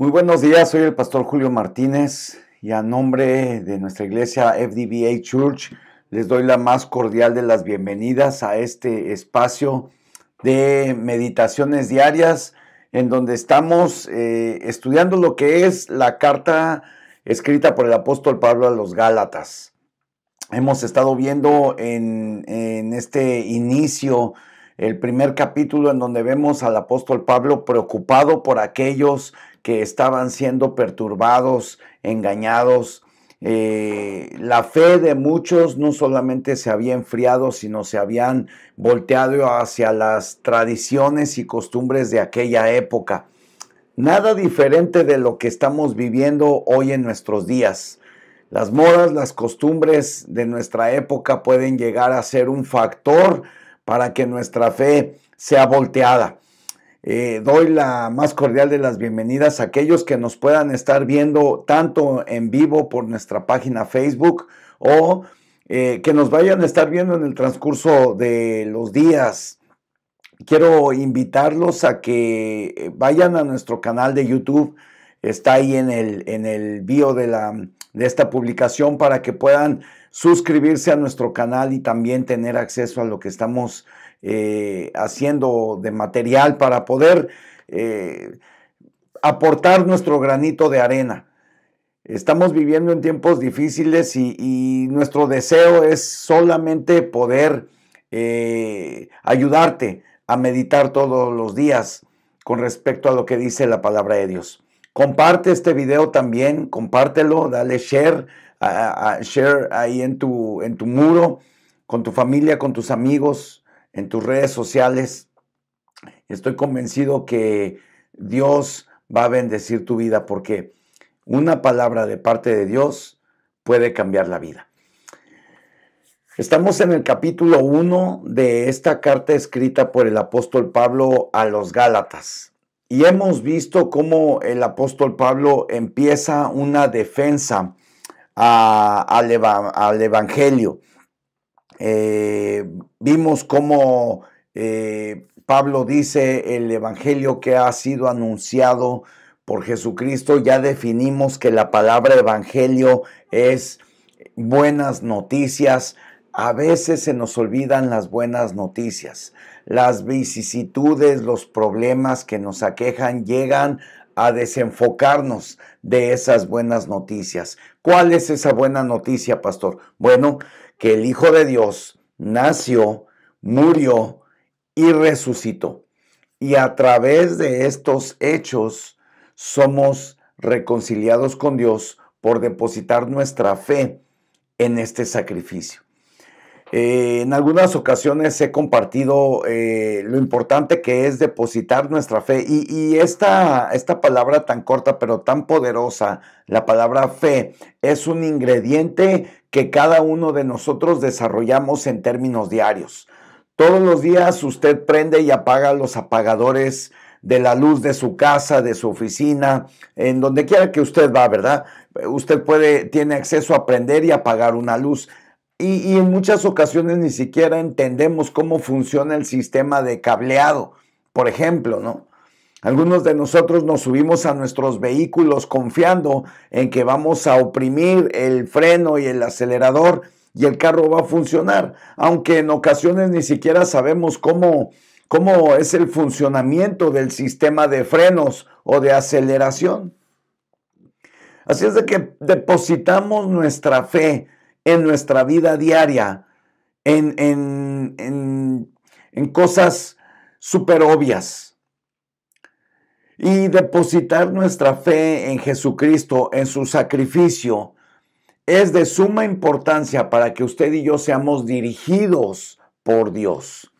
Muy buenos días, soy el pastor Julio Martínez y a nombre de nuestra iglesia FDBA Church les doy la más cordial de las bienvenidas a este espacio de meditaciones diarias en donde estamos estudiando lo que es la carta escrita por el apóstol Pablo a los Gálatas. Hemos estado viendo en este inicio el primer capítulo en donde vemos al apóstol Pablo preocupado por aquellos que estaban siendo perturbados, engañados. La fe de muchos no solamente se había enfriado, sino se habían volteado hacia las tradiciones y costumbres de aquella época. Nada diferente de lo que estamos viviendo hoy en nuestros días. Las modas, las costumbres de nuestra época pueden llegar a ser un factor para que nuestra fe sea volteada. Doy la más cordial de las bienvenidas a aquellos que nos puedan estar viendo tanto en vivo por nuestra página Facebook o que nos vayan a estar viendo en el transcurso de los días. Quiero invitarlos a que vayan a nuestro canal de YouTube. Está ahí en el bio de esta publicación para que puedan suscribirse a nuestro canal y también tener acceso a lo que estamos haciendo de material para poder aportar nuestro granito de arena. Estamos viviendo en tiempos difíciles y nuestro deseo es solamente poder ayudarte a meditar todos los días con respecto a lo que dice la palabra de Dios. Comparte este video también, compártelo, dale share, share ahí en tu muro, con tu familia, con tus amigos, en tus redes sociales. Estoy convencido que Dios va a bendecir tu vida porque una palabra de parte de Dios puede cambiar la vida. Estamos en el capítulo 1 de esta carta escrita por el apóstol Pablo a los Gálatas. Y hemos visto cómo el apóstol Pablo empieza una defensa al Evangelio. Vimos cómo Pablo dice el Evangelio que ha sido anunciado por Jesucristo. Ya definimos que la palabra Evangelio es buenas noticias. A veces se nos olvidan las buenas noticias. Las vicisitudes, los problemas que nos aquejan llegan a desenfocarnos de esas buenas noticias. ¿Cuál es esa buena noticia, pastor? Bueno, que el Hijo de Dios nació, murió y resucitó. Y a través de estos hechos somos reconciliados con Dios por depositar nuestra fe en este sacrificio. En algunas ocasiones he compartido lo importante que es depositar nuestra fe y esta palabra tan corta pero tan poderosa, la palabra fe, es un ingrediente que cada uno de nosotros desarrollamos en términos diarios. Todos los días usted prende y apaga los apagadores de la luz de su casa, de su oficina, en donde quiera que usted va, ¿verdad? Usted tiene acceso a prender y apagar una luz. Y en muchas ocasiones ni siquiera entendemos cómo funciona el sistema de cableado, por ejemplo, ¿no? Algunos de nosotros nos subimos a nuestros vehículos confiando en que vamos a oprimir el freno y el acelerador y el carro va a funcionar, aunque en ocasiones ni siquiera sabemos cómo es el funcionamiento del sistema de frenos o de aceleración. Así es de que depositamos nuestra fe en nuestra vida diaria, en cosas súper obvias. Y depositar nuestra fe en Jesucristo, en su sacrificio, es de suma importancia para que usted y yo seamos dirigidos por Dios.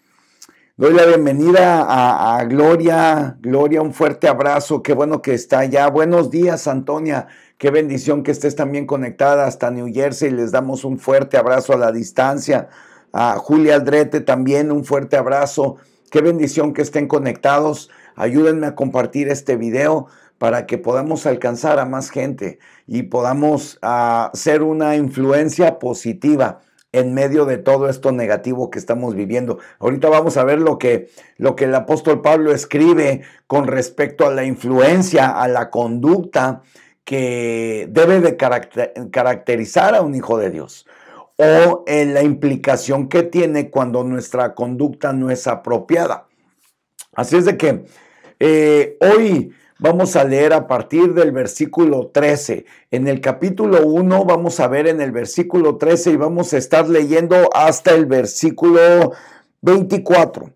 Doy la bienvenida a Gloria. Gloria, un fuerte abrazo. Qué bueno que está allá. Buenos días, Antonia. Qué bendición que estés también conectada hasta New Jersey. Les damos un fuerte abrazo a la distancia. A Julia Aldrete también un fuerte abrazo. Qué bendición que estén conectados. Ayúdenme a compartir este video para que podamos alcanzar a más gente y podamos ser una influencia positiva en medio de todo esto negativo que estamos viviendo. Ahorita vamos a ver lo que el apóstol Pablo escribe con respecto a la influencia, a la conducta que debe de caracterizar a un hijo de Dios, o en la implicación que tiene cuando nuestra conducta no es apropiada. Así es de que hoy vamos a leer a partir del versículo 13. En el capítulo 1 vamos a ver en el versículo 13 y vamos a estar leyendo hasta el versículo 24.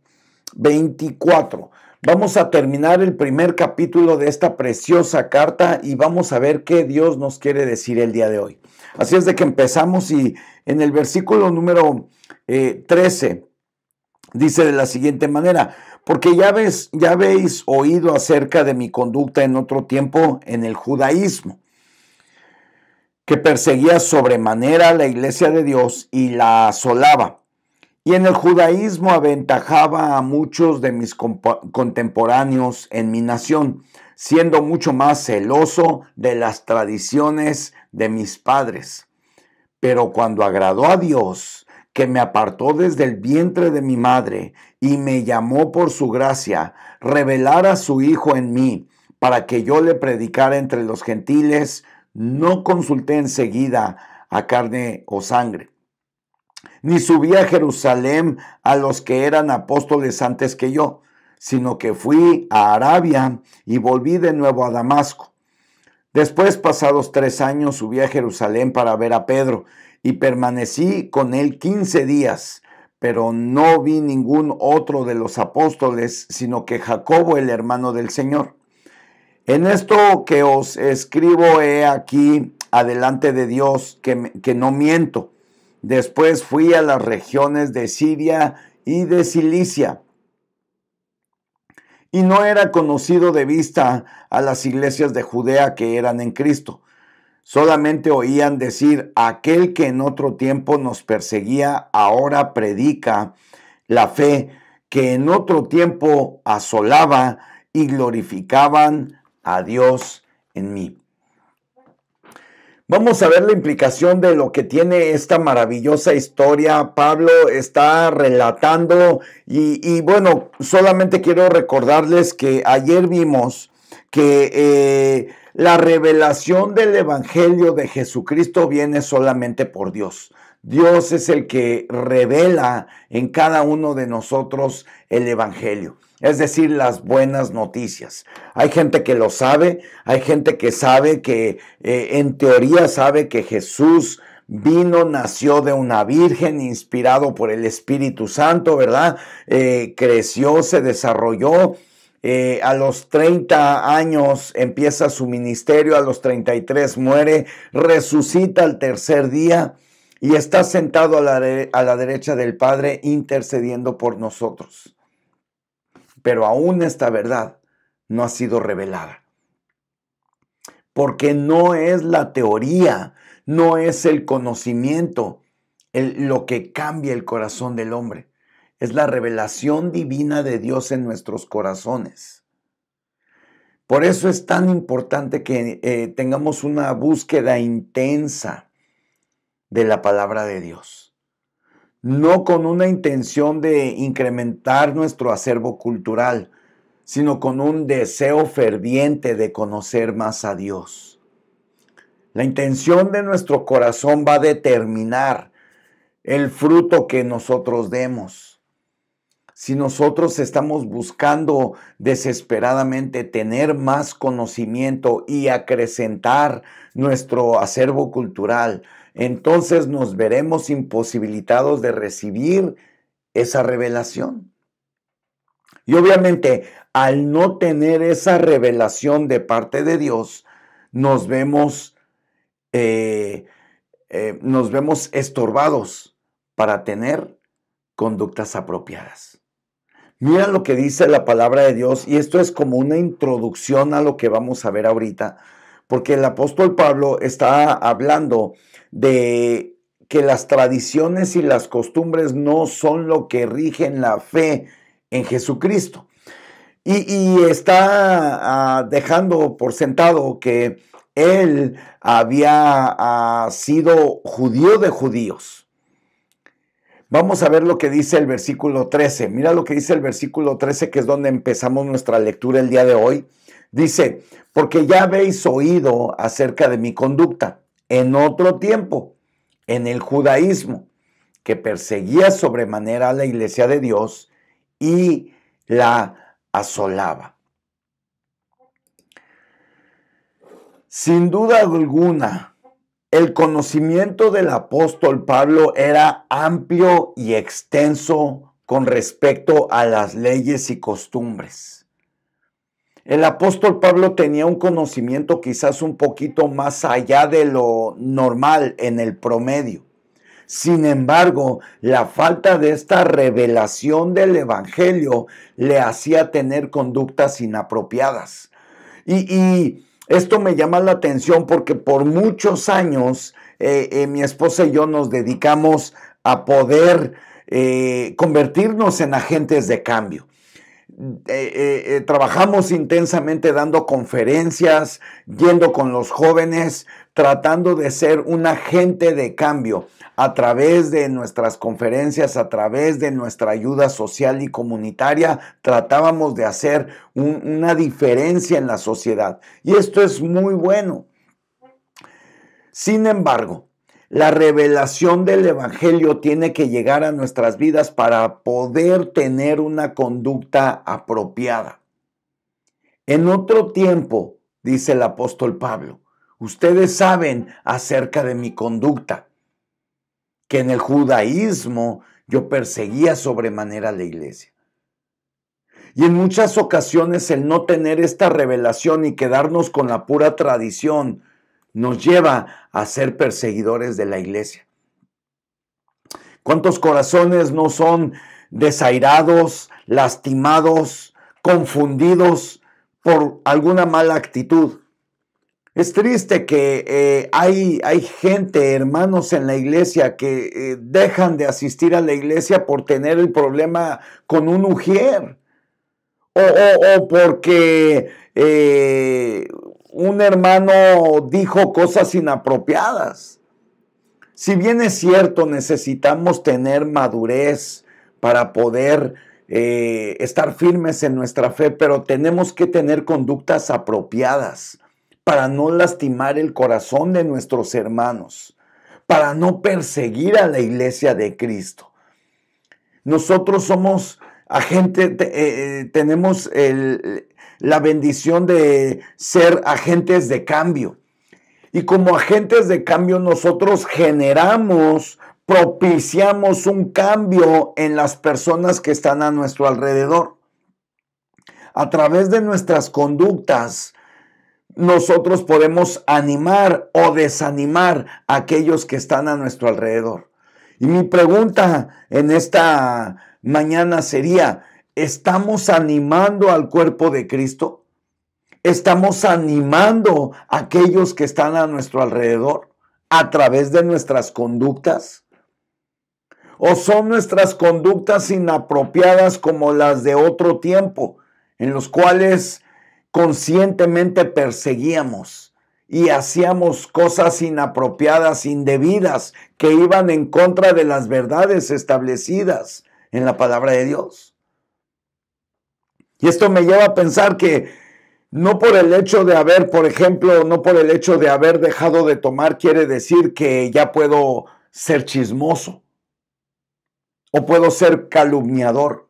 Vamos a terminar el primer capítulo de esta preciosa carta y vamos a ver qué Dios nos quiere decir el día de hoy. Así es de que empezamos y en el versículo número 13 dice de la siguiente manera: porque ya habéis oído acerca de mi conducta en otro tiempo en el judaísmo, que perseguía sobremanera a la iglesia de Dios y la asolaba. Y en el judaísmo aventajaba a muchos de mis contemporáneos en mi nación, siendo mucho más celoso de las tradiciones de mis padres. Pero cuando agradó a Dios, que me apartó desde el vientre de mi madre y me llamó por su gracia, revelar a su Hijo en mí, para que yo le predicara entre los gentiles, no consulté enseguida a carne o sangre, ni subí a Jerusalén a los que eran apóstoles antes que yo, sino que fui a Arabia y volví de nuevo a Damasco. Después, pasados 3 años, subí a Jerusalén para ver a Pedro y permanecí con él 15 días, pero no vi ningún otro de los apóstoles, sino que Jacobo, el hermano del Señor. En esto que os escribo he aquí, adelante de Dios, que no miento. Después fui a las regiones de Siria y de Cilicia, y no era conocido de vista a las iglesias de Judea que eran en Cristo. Solamente oían decir: aquel que en otro tiempo nos perseguía, ahora predica la fe que en otro tiempo asolaba, y glorificaban a Dios en mí. Vamos a ver la implicación de lo que tiene esta maravillosa historia. Pablo está relatando y bueno, solamente quiero recordarles que ayer vimos que la revelación del Evangelio de Jesucristo viene solamente por Dios. Dios es el que revela en cada uno de nosotros el Evangelio, es decir, las buenas noticias. Hay gente que lo sabe, hay gente que sabe que en teoría sabe que Jesús vino, nació de una virgen, inspirado por el Espíritu Santo, ¿verdad? Creció, se desarrolló. A los 30 años empieza su ministerio, a los 33 muere, resucita al tercer día y está sentado a la derecha del Padre intercediendo por nosotros. Pero aún esta verdad no ha sido revelada. Porque no es la teoría, no es el conocimiento lo que cambia el corazón del hombre. Es la revelación divina de Dios en nuestros corazones. Por eso es tan importante que tengamos una búsqueda intensa de la palabra de Dios. No con una intención de incrementar nuestro acervo cultural, sino con un deseo ferviente de conocer más a Dios. La intención de nuestro corazón va a determinar el fruto que nosotros demos. Si nosotros estamos buscando desesperadamente tener más conocimiento y acrecentar nuestro acervo cultural, entonces nos veremos imposibilitados de recibir esa revelación. Y obviamente, al no tener esa revelación de parte de Dios, nos vemos estorbados para tener conductas apropiadas. Mira lo que dice la palabra de Dios, y esto es como una introducción a lo que vamos a ver ahorita, porque el apóstol Pablo está hablando de que las tradiciones y las costumbres no son lo que rigen la fe en Jesucristo. Y está dejando por sentado que él había sido judío de judíos. Vamos a ver lo que dice el versículo 13. Mira lo que dice el versículo 13, que es donde empezamos nuestra lectura el día de hoy. Dice, porque ya habéis oído acerca de mi conducta en otro tiempo, en el judaísmo, que perseguía sobremanera a la iglesia de Dios y la asolaba. Sin duda alguna, el conocimiento del apóstol Pablo era amplio y extenso con respecto a las leyes y costumbres. El apóstol Pablo tenía un conocimiento quizás un poquito más allá de lo normal en el promedio. Sin embargo, la falta de esta revelación del evangelio le hacía tener conductas inapropiadas. Y esto me llama la atención porque por muchos años mi esposa y yo nos dedicamos a poder convertirnos en agentes de cambio. Trabajamos intensamente dando conferencias, yendo con los jóvenes, tratando de ser un agente de cambio a través de nuestras conferencias, a través de nuestra ayuda social y comunitaria. Tratábamos de hacer una diferencia en la sociedad y esto es muy bueno. Sin embargo, la revelación del evangelio tiene que llegar a nuestras vidas para poder tener una conducta apropiada. En otro tiempo, dice el apóstol Pablo, ustedes saben acerca de mi conducta, que en el judaísmo yo perseguía sobremanera a la iglesia. Y en muchas ocasiones el no tener esta revelación y quedarnos con la pura tradición nos lleva a ser perseguidores de la iglesia. ¿Cuántos corazones no son desairados, lastimados, confundidos por alguna mala actitud? Es triste que hay gente, hermanos en la iglesia, que dejan de asistir a la iglesia por tener el problema con un ujier. O porque un hermano dijo cosas inapropiadas. Si bien es cierto, necesitamos tener madurez para poder estar firmes en nuestra fe, pero tenemos que tener conductas apropiadas para no lastimar el corazón de nuestros hermanos, para no perseguir a la iglesia de Cristo. Nosotros somos agentes, tenemos la bendición de ser agentes de cambio. Y como agentes de cambio nosotros propiciamos un cambio en las personas que están a nuestro alrededor. A través de nuestras conductas, nosotros podemos animar o desanimar a aquellos que están a nuestro alrededor. Y mi pregunta en esta mañana sería, ¿estamos animando al cuerpo de Cristo? ¿Estamos animando a aquellos que están a nuestro alrededor a través de nuestras conductas? ¿O son nuestras conductas inapropiadas como las de otro tiempo, en los cuales conscientemente perseguíamos y hacíamos cosas inapropiadas, indebidas, que iban en contra de las verdades establecidas en la palabra de Dios? Y esto me lleva a pensar que no por el hecho de haber, por ejemplo, no por el hecho de haber dejado de tomar quiere decir que ya puedo ser chismoso o puedo ser calumniador.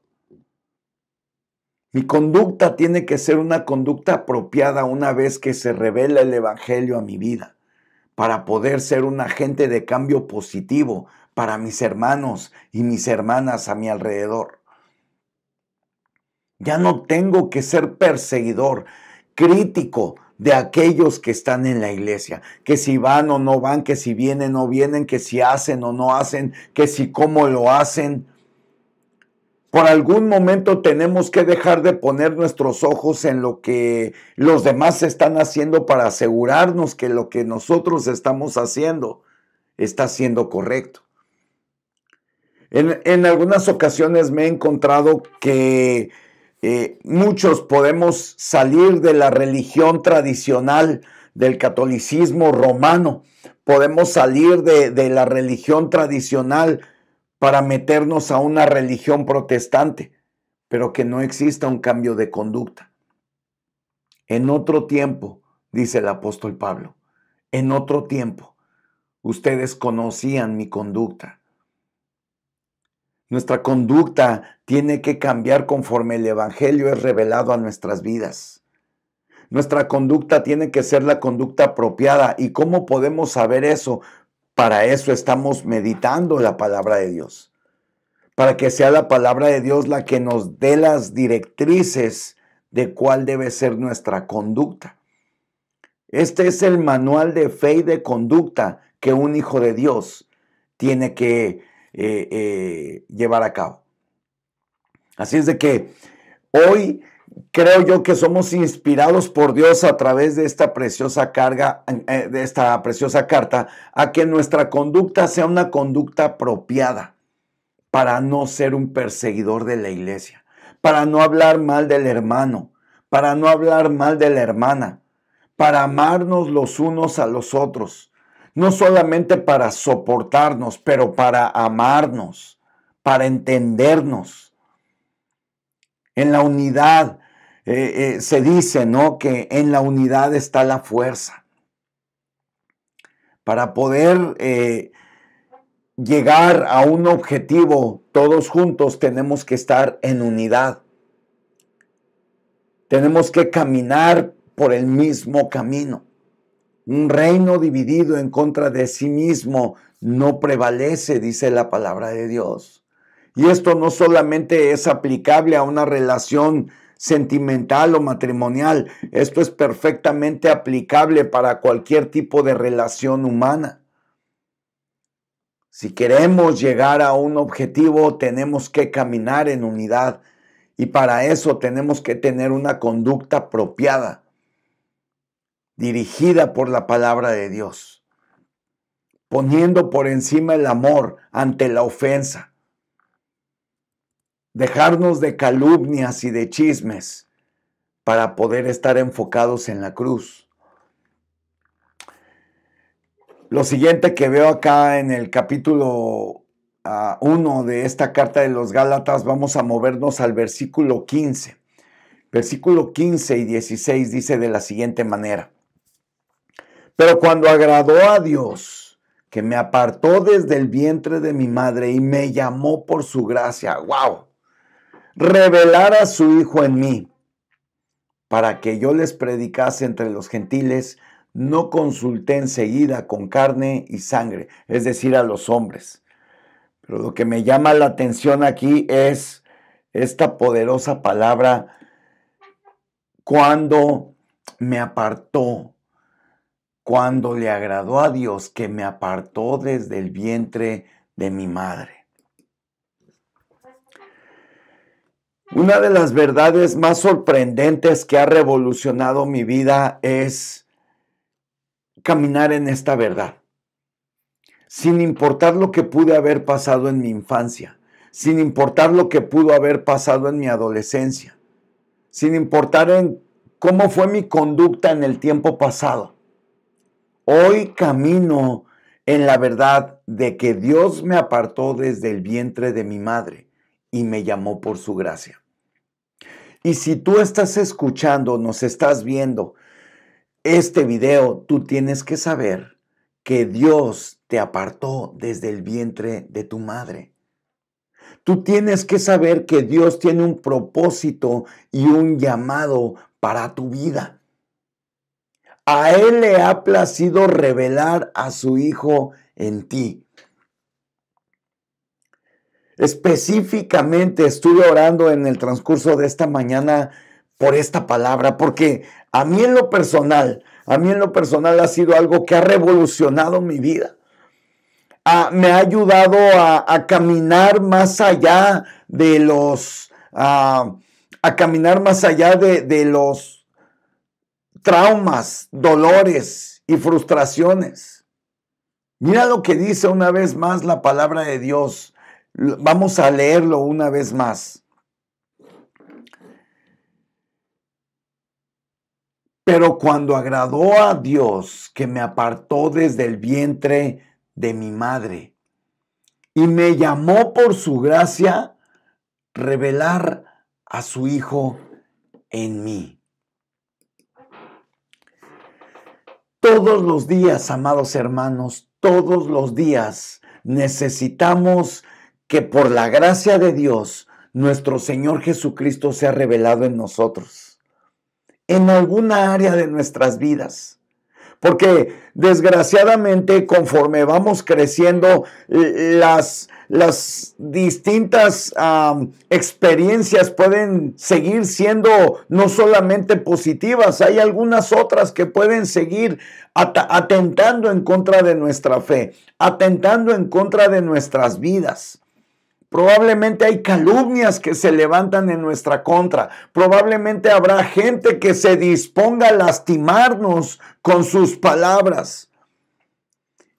Mi conducta tiene que ser una conducta apropiada una vez que se revela el evangelio a mi vida, para poder ser un agente de cambio positivo para mis hermanos y mis hermanas a mi alrededor. Ya no tengo que ser perseguidor, crítico de aquellos que están en la iglesia, que si van o no van, que si vienen o no vienen, que si hacen o no hacen, que si cómo lo hacen. Por algún momento tenemos que dejar de poner nuestros ojos en lo que los demás están haciendo para asegurarnos que lo que nosotros estamos haciendo está siendo correcto. En algunas ocasiones me he encontrado que muchos podemos salir de la religión tradicional del catolicismo romano, podemos salir de la religión tradicional para meternos a una religión protestante, pero que no exista un cambio de conducta. En otro tiempo, dice el apóstol Pablo, en otro tiempo, ustedes conocían mi conducta. Nuestra conducta tiene que cambiar conforme el Evangelio es revelado a nuestras vidas. Nuestra conducta tiene que ser la conducta apropiada. ¿Y cómo podemos saber eso? Para eso estamos meditando la palabra de Dios. Para que sea la palabra de Dios la que nos dé las directrices de cuál debe ser nuestra conducta. Este es el manual de fe y de conducta que un hijo de Dios tiene que llevar a cabo. Así es de que hoy creo yo que somos inspirados por Dios a través de esta preciosa carta, a que nuestra conducta sea una conducta apropiada para no ser un perseguidor de la iglesia, para no hablar mal del hermano, para no hablar mal de la hermana, para amarnos los unos a los otros, no solamente para soportarnos, pero para amarnos, para entendernos. En la unidad se dice, ¿no?, que en la unidad está la fuerza. Para poder llegar a un objetivo todos juntos tenemos que estar en unidad. Tenemos que caminar por el mismo camino. Un reino dividido en contra de sí mismo no prevalece, dice la palabra de Dios. Y esto no solamente es aplicable a una relación sentimental o matrimonial, esto es perfectamente aplicable para cualquier tipo de relación humana. Si queremos llegar a un objetivo, tenemos que caminar en unidad y para eso tenemos que tener una conducta apropiada, dirigida por la palabra de Dios, poniendo por encima el amor ante la ofensa. Dejarnos de calumnias y de chismes para poder estar enfocados en la cruz. Lo siguiente que veo acá en el capítulo 1 de esta carta de los Gálatas, vamos a movernos al versículo 15. Versículo 15 y 16 dice de la siguiente manera: pero cuando agradó a Dios, que me apartó desde el vientre de mi madre y me llamó por su gracia, ¡wow!, revelar a su Hijo en mí, para que yo les predicase entre los gentiles, no consulté enseguida con carne y sangre, es decir, a los hombres. Pero lo que me llama la atención aquí es esta poderosa palabra, cuando me apartó, cuando le agradó a Dios que me apartó desde el vientre de mi madre. Una de las verdades más sorprendentes que ha revolucionado mi vida es caminar en esta verdad, sin importar lo que pude haber pasado en mi infancia, sin importar lo que pudo haber pasado en mi adolescencia, sin importar en cómo fue mi conducta en el tiempo pasado. Hoy camino en la verdad de que Dios me apartó desde el vientre de mi madre y me llamó por su gracia. Y si tú estás escuchando, nos estás viendo este video, tú tienes que saber que Dios te apartó desde el vientre de tu madre. Tú tienes que saber que Dios tiene un propósito y un llamado para tu vida. A Él le ha placido revelar a su Hijo en ti. Específicamente estuve orando en el transcurso de esta mañana por esta palabra, porque a mí en lo personal ha sido algo que ha revolucionado mi vida. Me ha ayudado a caminar más allá de los, de los traumas, dolores y frustraciones. Mira lo que dice una vez más la palabra de Dios. Vamos a leerlo una vez más. Pero cuando agradó a Dios, que me apartó desde el vientre de mi madre y me llamó por su gracia revelar a su Hijo en mí. Todos los días, amados hermanos, todos los días necesitamos que por la gracia de Dios, nuestro Señor Jesucristo sea revelado en nosotros, en alguna área de nuestras vidas. Porque desgraciadamente, conforme vamos creciendo, las distintas experiencias pueden seguir siendo no solamente positivas, hay algunas otras que pueden seguir atentando en contra de nuestra fe, atentando en contra de nuestras vidas. Probablemente hay calumnias que se levantan en nuestra contra. Probablemente habrá gente que se disponga a lastimarnos con sus palabras.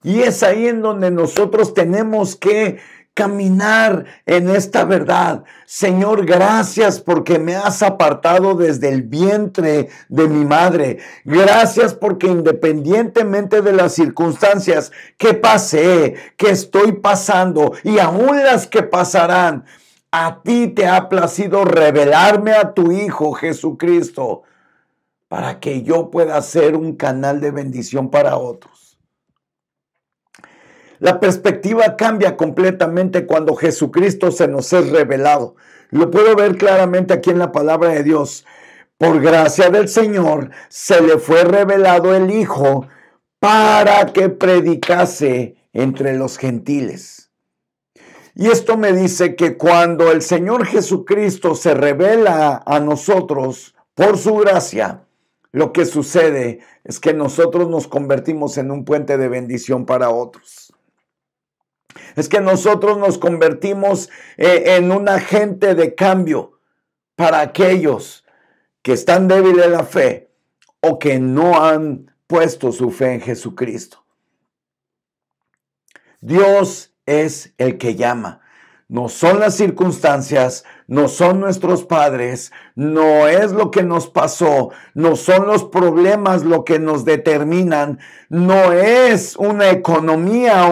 Y es ahí en donde nosotros tenemos que caminar en esta verdad. Señor, gracias porque me has apartado desde el vientre de mi madre. Gracias porque independientemente de las circunstancias que pasé, que estoy pasando y aún las que pasarán, a ti te ha placido revelarme a tu Hijo Jesucristo para que yo pueda ser un canal de bendición para otros. La perspectiva cambia completamente cuando Jesucristo se nos es revelado. Lo puedo ver claramente aquí en la palabra de Dios. Por gracia del Señor se le fue revelado el Hijo para que predicase entre los gentiles. Y esto me dice que cuando el Señor Jesucristo se revela a nosotros por su gracia, lo que sucede es que nosotros nos convertimos en un puente de bendición para otros. Es que nosotros nos convertimos en un agente de cambio para aquellos que están débiles en la fe o que no han puesto su fe en Jesucristo. Dios es el que llama. No son las circunstancias, no son nuestros padres, no es lo que nos pasó, no son los problemas lo que nos determinan, no es una economía,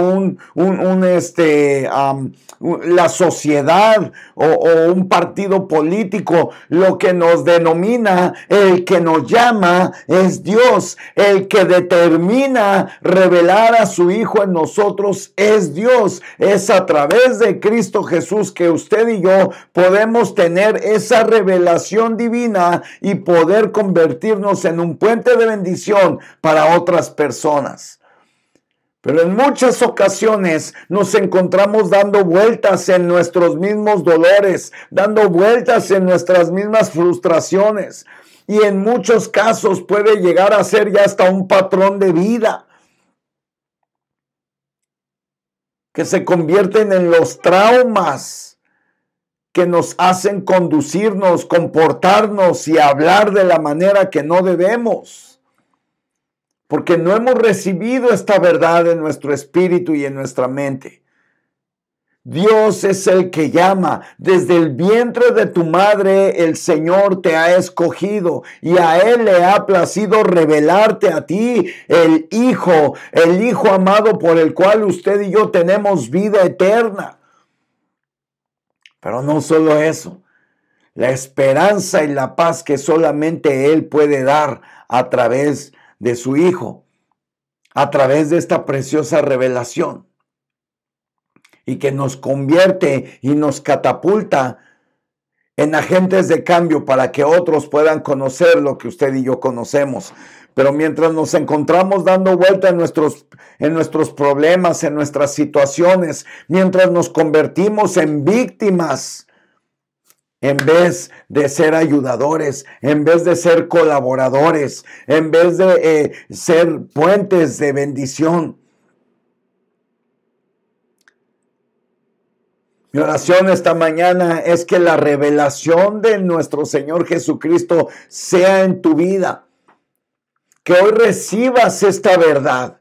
la sociedad o un partido político lo que nos denomina. El que nos llama es Dios. El que determina revelar a su Hijo en nosotros es Dios. Es a través de Cristo Jesús que usted y yo podemos tener esa revelación divina y poder convertirnos en un puente de bendición para otras personas. Pero en muchas ocasiones nos encontramos dando vueltas en nuestros mismos dolores, dando vueltas en nuestras mismas frustraciones. Y en muchos casos puede llegar a ser ya hasta un patrón de vida, que se convierten en los traumas que nos hacen conducirnos, comportarnos y hablar de la manera que no debemos. Porque no hemos recibido esta verdad en nuestro espíritu y en nuestra mente. Dios es el que llama. Desde el vientre de tu madre el Señor te ha escogido y a Él le ha placido revelarte a ti el Hijo amado por el cual usted y yo tenemos vida eterna. Pero no solo eso, la esperanza y la paz que solamente Él puede dar a través de su Hijo, a través de esta preciosa revelación, y que nos convierte y nos catapulta en agentes de cambio para que otros puedan conocer lo que usted y yo conocemos. Pero mientras nos encontramos dando vuelta en nuestros problemas, en nuestras situaciones, mientras nos convertimos en víctimas, en vez de ser ayudadores, en vez de ser colaboradores, en vez de ser puentes de bendición. Mi oración esta mañana es que la revelación de nuestro Señor Jesucristo sea en tu vida. Que hoy recibas esta verdad.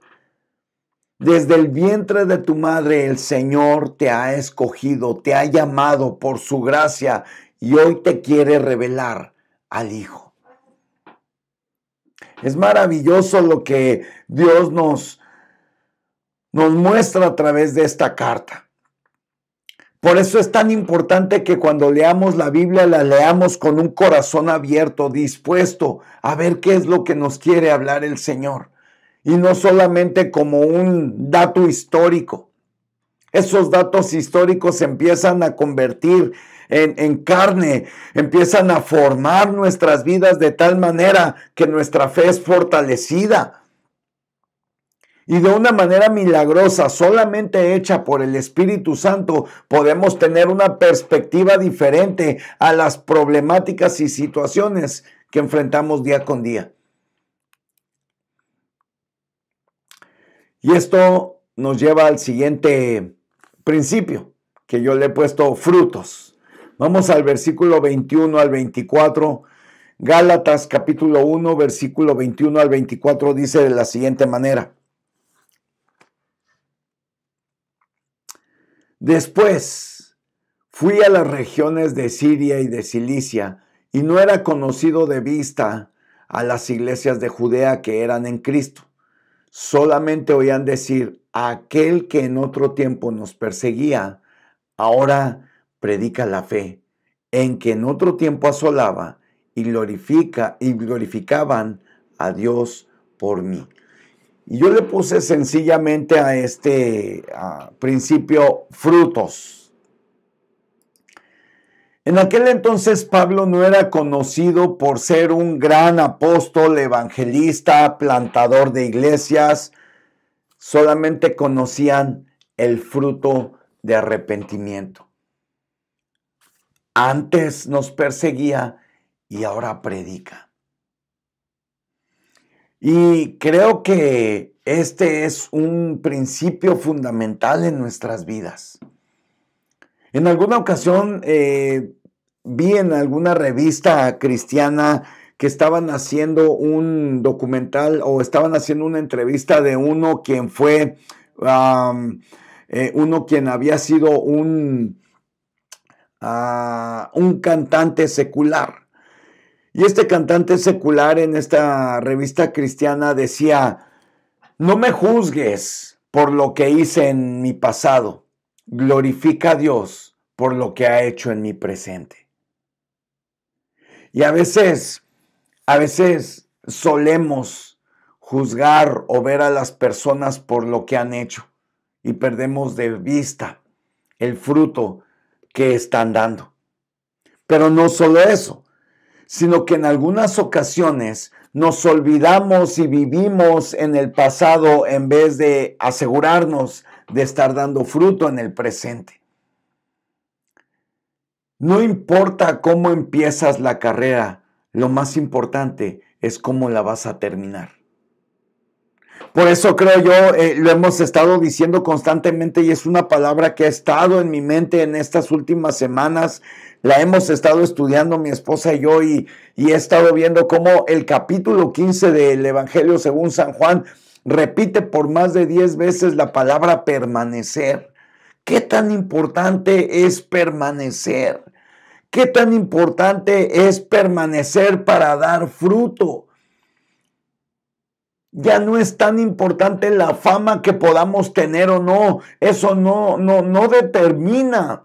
Desde el vientre de tu madre el Señor te ha escogido, te ha llamado por su gracia y hoy te quiere revelar al Hijo. Es maravilloso lo que Dios nos muestra a través de esta carta. Por eso es tan importante que cuando leamos la Biblia la leamos con un corazón abierto, dispuesto a ver qué es lo que nos quiere hablar el Señor. Y no solamente como un dato histórico. Esos datos históricos se empiezan a convertir en carne, empiezan a formar nuestras vidas de tal manera que nuestra fe es fortalecida. Y de una manera milagrosa, solamente hecha por el Espíritu Santo, podemos tener una perspectiva diferente a las problemáticas y situaciones que enfrentamos día con día. Y esto nos lleva al siguiente principio, que yo le he puesto frutos. Vamos al versículo 21 al 24. Gálatas capítulo 1, versículo 21 al 24 dice de la siguiente manera. Después fui a las regiones de Siria y de Cilicia, y no era conocido de vista a las iglesias de Judea que eran en Cristo. Solamente oían decir, aquel que en otro tiempo nos perseguía, ahora predica la fe, en que en otro tiempo asolaba y glorificaban a Dios por mí. Y yo le puse sencillamente a este principio frutos. En aquel entonces Pablo no era conocido por ser un gran apóstol, evangelista, plantador de iglesias. Solamente conocían el fruto de arrepentimiento. Antes nos perseguía y ahora predica. Y creo que este es un principio fundamental en nuestras vidas. En alguna ocasión vi en alguna revista cristiana que estaban haciendo un documental o estaban haciendo una entrevista de uno quien fue, quien había sido un cantante secular. Y este cantante secular en esta revista cristiana decía, no me juzgues por lo que hice en mi pasado, glorifica a Dios por lo que ha hecho en mi presente. Y a veces solemos juzgar o ver a las personas por lo que han hecho y perdemos de vista el fruto que están dando. Pero no solo eso, sino que en algunas ocasiones nos olvidamos y vivimos en el pasado en vez de asegurarnos de estar dando fruto en el presente. No importa cómo empiezas la carrera, lo más importante es cómo la vas a terminar. Por eso creo yo, lo hemos estado diciendo constantemente y es una palabra que ha estado en mi mente en estas últimas semanas. La hemos estado estudiando mi esposa y yo y he estado viendo cómo el capítulo 15 del Evangelio según San Juan repite por más de 10 veces la palabra permanecer. ¿Qué tan importante es permanecer? ¿Qué tan importante es permanecer para dar fruto? Ya no es tan importante la fama que podamos tener o no. Eso no determina.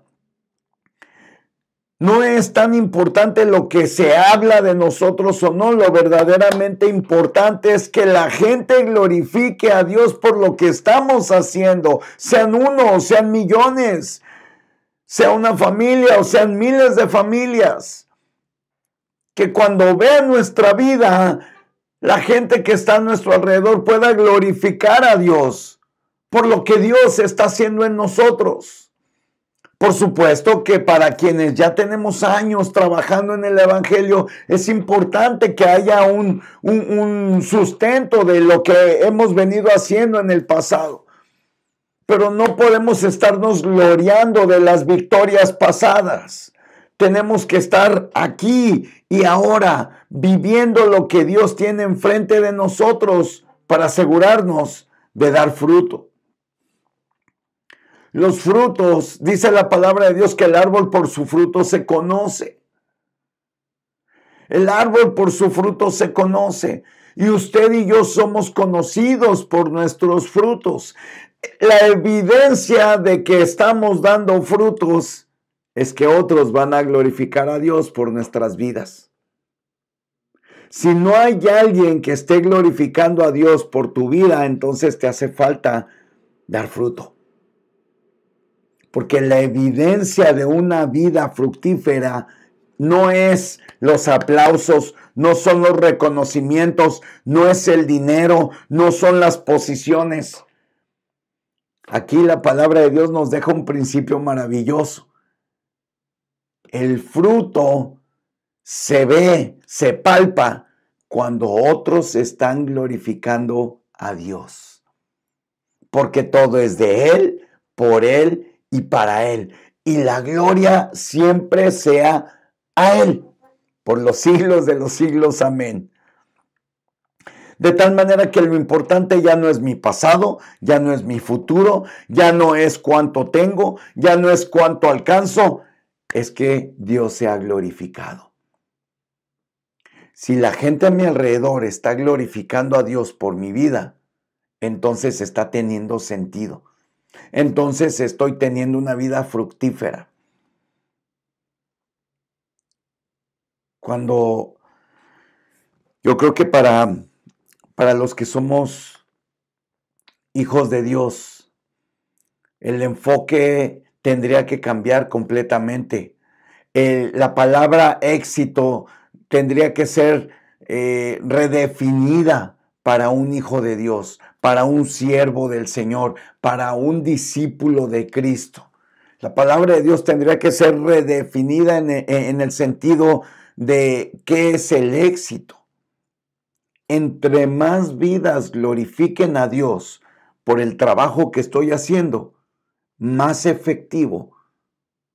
No es tan importante lo que se habla de nosotros o no. Lo verdaderamente importante es que la gente glorifique a Dios por lo que estamos haciendo. Sean uno, sean millones, sea una familia o sean miles de familias. Que cuando vean nuestra vida, la gente que está a nuestro alrededor pueda glorificar a Dios por lo que Dios está haciendo en nosotros. Por supuesto que para quienes ya tenemos años trabajando en el Evangelio, es importante que haya un sustento de lo que hemos venido haciendo en el pasado. Pero no podemos estarnos gloriando de las victorias pasadas. Tenemos que estar aquí y ahora viviendo lo que Dios tiene enfrente de nosotros para asegurarnos de dar fruto. Los frutos, dice la palabra de Dios que el árbol por su fruto se conoce. El árbol por su fruto se conoce. Y usted y yo somos conocidos por nuestros frutos. La evidencia de que estamos dando frutos es que otros van a glorificar a Dios por nuestras vidas. Si no hay alguien que esté glorificando a Dios por tu vida, entonces te hace falta dar fruto. Porque la evidencia de una vida fructífera no es los aplausos, no son los reconocimientos, no es el dinero, no son las posiciones. Aquí la palabra de Dios nos deja un principio maravilloso. El fruto se ve, se palpa cuando otros están glorificando a Dios. Porque todo es de Él, por Él y para Él. Y la gloria siempre sea a Él, por los siglos de los siglos. Amén. De tal manera que lo importante ya no es mi pasado, ya no es mi futuro, ya no es cuánto tengo, ya no es cuánto alcanzo, es que Dios sea glorificado. Si la gente a mi alrededor está glorificando a Dios por mi vida, entonces está teniendo sentido. Entonces estoy teniendo una vida fructífera. Cuando yo creo que para los que somos hijos de Dios, el enfoque tendría que cambiar completamente. La palabra éxito tendría que ser redefinida para un hijo de Dios, para un siervo del Señor, para un discípulo de Cristo. La palabra de Dios tendría que ser redefinida en el sentido de qué es el éxito. Entre más vidas glorifiquen a Dios por el trabajo que estoy haciendo, más efectivo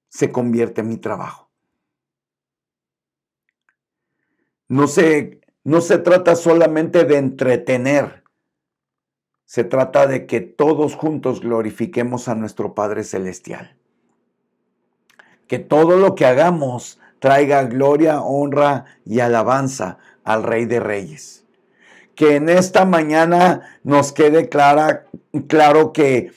se convierte mi trabajo. No se trata solamente de entretener, se trata de que todos juntos glorifiquemos a nuestro Padre Celestial. Que todo lo que hagamos traiga gloria, honra y alabanza al Rey de Reyes. Que en esta mañana nos quede claro que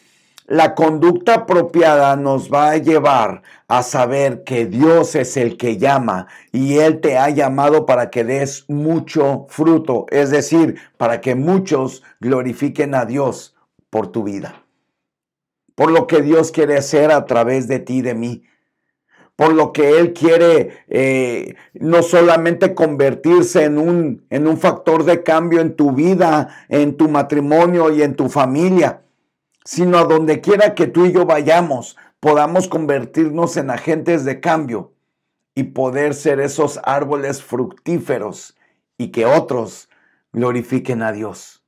la conducta apropiada nos va a llevar a saber que Dios es el que llama y Él te ha llamado para que des mucho fruto, es decir, para que muchos glorifiquen a Dios por tu vida, por lo que Dios quiere hacer a través de ti y de mí, por lo que Él quiere no solamente convertirse en un factor de cambio en tu vida, en tu matrimonio y en tu familia, sino a donde quiera que tú y yo vayamos, podamos convertirnos en agentes de cambio y poder ser esos árboles fructíferos y que otros glorifiquen a Dios.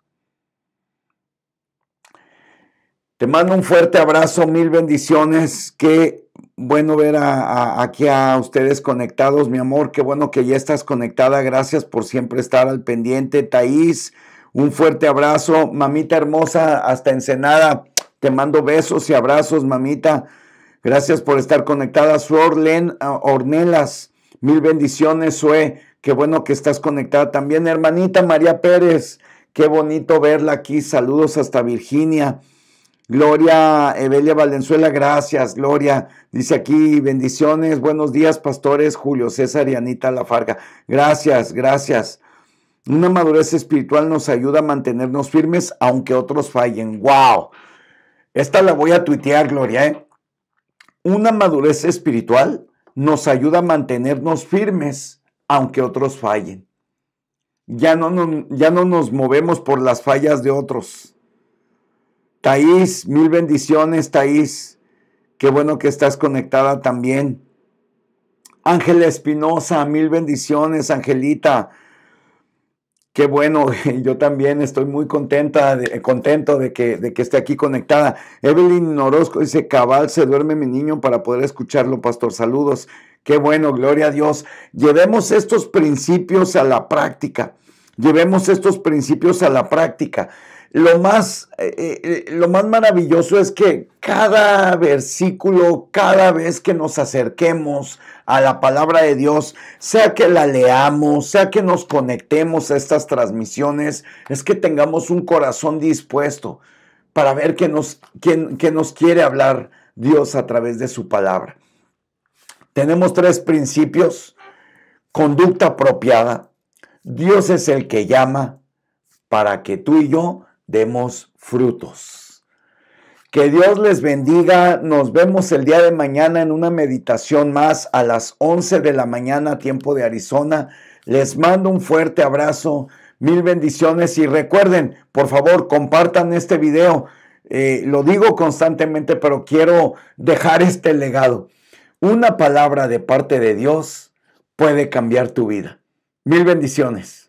Te mando un fuerte abrazo, mil bendiciones. Qué bueno ver aquí a ustedes conectados, mi amor. Qué bueno que ya estás conectada. Gracias por siempre estar al pendiente. Thaís, un fuerte abrazo. Mamita hermosa, hasta Ensenada. Te mando besos y abrazos, mamita. Gracias por estar conectada. Sue Ornelas, mil bendiciones, Sue. Qué bueno que estás conectada también. Hermanita María Pérez, qué bonito verla aquí. Saludos hasta Virginia. Gloria Evelia Valenzuela, gracias, Gloria. Dice aquí, bendiciones, buenos días, pastores Julio César y Anita Lafarga. Gracias, gracias. Una madurez espiritual nos ayuda a mantenernos firmes aunque otros fallen. ¡Wow! Esta la voy a tuitear, Gloria. Una madurez espiritual nos ayuda a mantenernos firmes aunque otros fallen. Ya no nos movemos por las fallas de otros. Thaís, mil bendiciones, Thaís. Qué bueno que estás conectada también. Ángela Espinosa, mil bendiciones, Angelita. Qué bueno, yo también estoy muy contento de que esté aquí conectada. Evelyn Orozco dice, cabal, se duerme mi niño para poder escucharlo, pastor. Saludos. Qué bueno, gloria a Dios. Llevemos estos principios a la práctica. Llevemos estos principios a la práctica. Lo más maravilloso es que cada versículo, cada vez que nos acerquemos a la palabra de Dios, sea que la leamos, sea que nos conectemos a estas transmisiones, es que tengamos un corazón dispuesto para ver qué nos quiere hablar Dios a través de su palabra. Tenemos 3 principios. Conducta apropiada. Dios es el que llama para que tú y yo demos frutos. Que Dios les bendiga. Nos vemos el día de mañana en una meditación más a las 11 de la mañana, tiempo de Arizona. Les mando un fuerte abrazo. Mil bendiciones y recuerden, por favor, compartan este video. Lo digo constantemente, pero quiero dejar este legado. Una palabra de parte de Dios puede cambiar tu vida. Mil bendiciones.